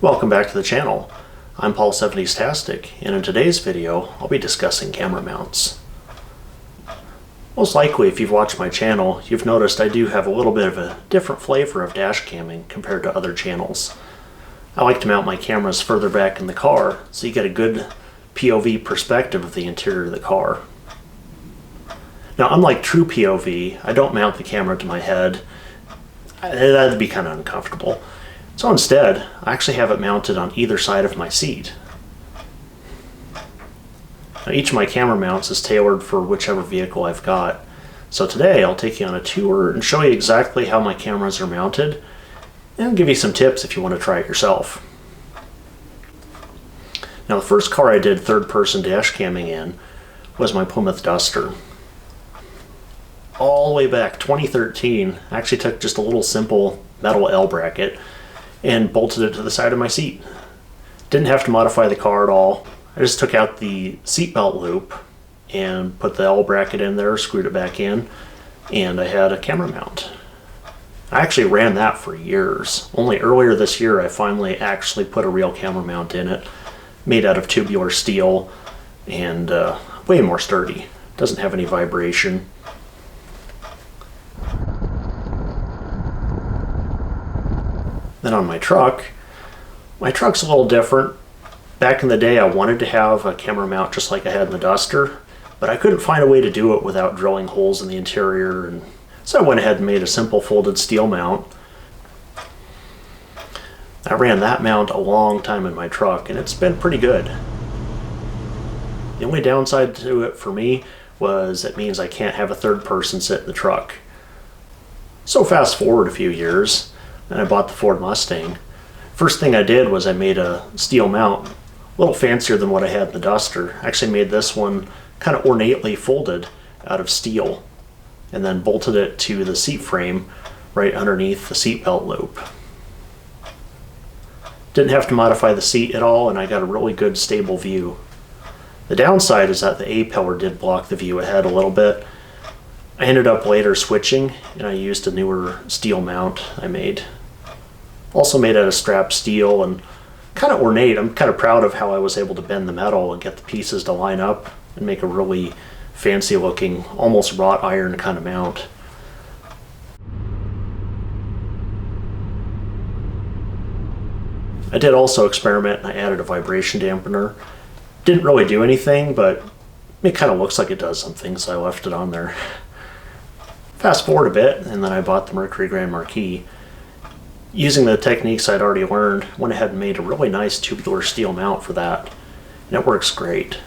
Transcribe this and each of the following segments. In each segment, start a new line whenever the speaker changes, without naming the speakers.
Welcome back to the channel. I'm Paul 70stastic, and in today's video I'll be discussing camera mounts. Most likely if you've watched my channel, you've noticed I do have a little bit of a different flavor of dash camming compared to other channels. I like to mount my cameras further back in the car so you get a good POV perspective of the interior of the car. Now, unlike true POV, I don't mount the camera to my head. That'd be kind of uncomfortable. So instead, I actually have it mounted on either side of my seat. Now, each of my camera mounts is tailored for whichever vehicle I've got. So today I'll take you on a tour and show you exactly how my cameras are mounted and give you some tips if you want to try it yourself. Now, the first car I did third-person dash camming in was my Plymouth Duster. All the way back 2013, I actually took just a little simple metal L bracket and bolted it to the side of my seat. Didn't have to modify the car at all. I just took out the seatbelt loop and put the L bracket in there, screwed it back in, and I had a camera mount. I actually ran that for years. Only earlier this year I finally actually put a real camera mount in it, made out of tubular steel and way more sturdy. Doesn't have any vibration. Then on my truck's a little different. Back in the day I wanted to have a camera mount just like I had in the Duster, but I couldn't find a way to do it without drilling holes in the interior, and so I went ahead and made a simple folded steel mount. I ran that mount a long time in my truck and it's been pretty good. The only downside to it for me was it means I can't have a third person sit in the truck. So fast forward a few years, and I bought the Ford Mustang. First thing I did was I made a steel mount, a little fancier than what I had in the Duster. I actually made this one kind of ornately folded out of steel and then bolted it to the seat frame right underneath the seatbelt loop. Didn't have to modify the seat at all, and I got a really good stable view. The downside is that the A-pillar did block the view ahead a little bit. I ended up later switching and I used a newer steel mount I made. Also made out of strap steel and kind of ornate. I'm kind of proud of how I was able to bend the metal and get the pieces to line up and make a really fancy looking, almost wrought iron kind of mount. I did also experiment and I added a vibration dampener. Didn't really do anything, but it kind of looks like it does something, so I left it on there. Fast forward a bit, and then I bought the Grand Marquis. Using the techniques I'd already learned, went ahead and made a really nice tubular steel mount for that, and it works great.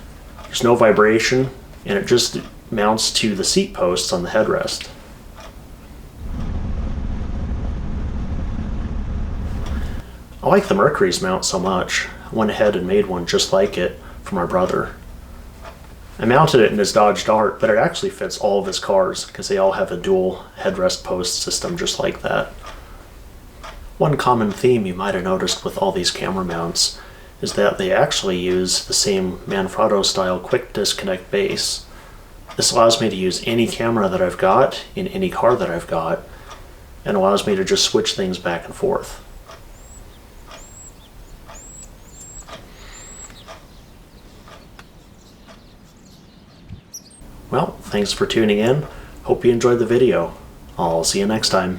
There's no vibration, and it just mounts to the seat posts on the headrest. I like the Mercury's mount so much, I went ahead and made one just like it for my brother. I mounted it in his Dodge Dart, but it actually fits all of his cars because they all have a dual headrest post system just like that. One common theme you might have noticed with all these camera mounts is that they actually use the same Manfrotto-style quick disconnect base. This allows me to use any camera that I've got in any car that I've got, and allows me to just switch things back and forth. Well, thanks for tuning in. Hope you enjoyed the video. I'll see you next time.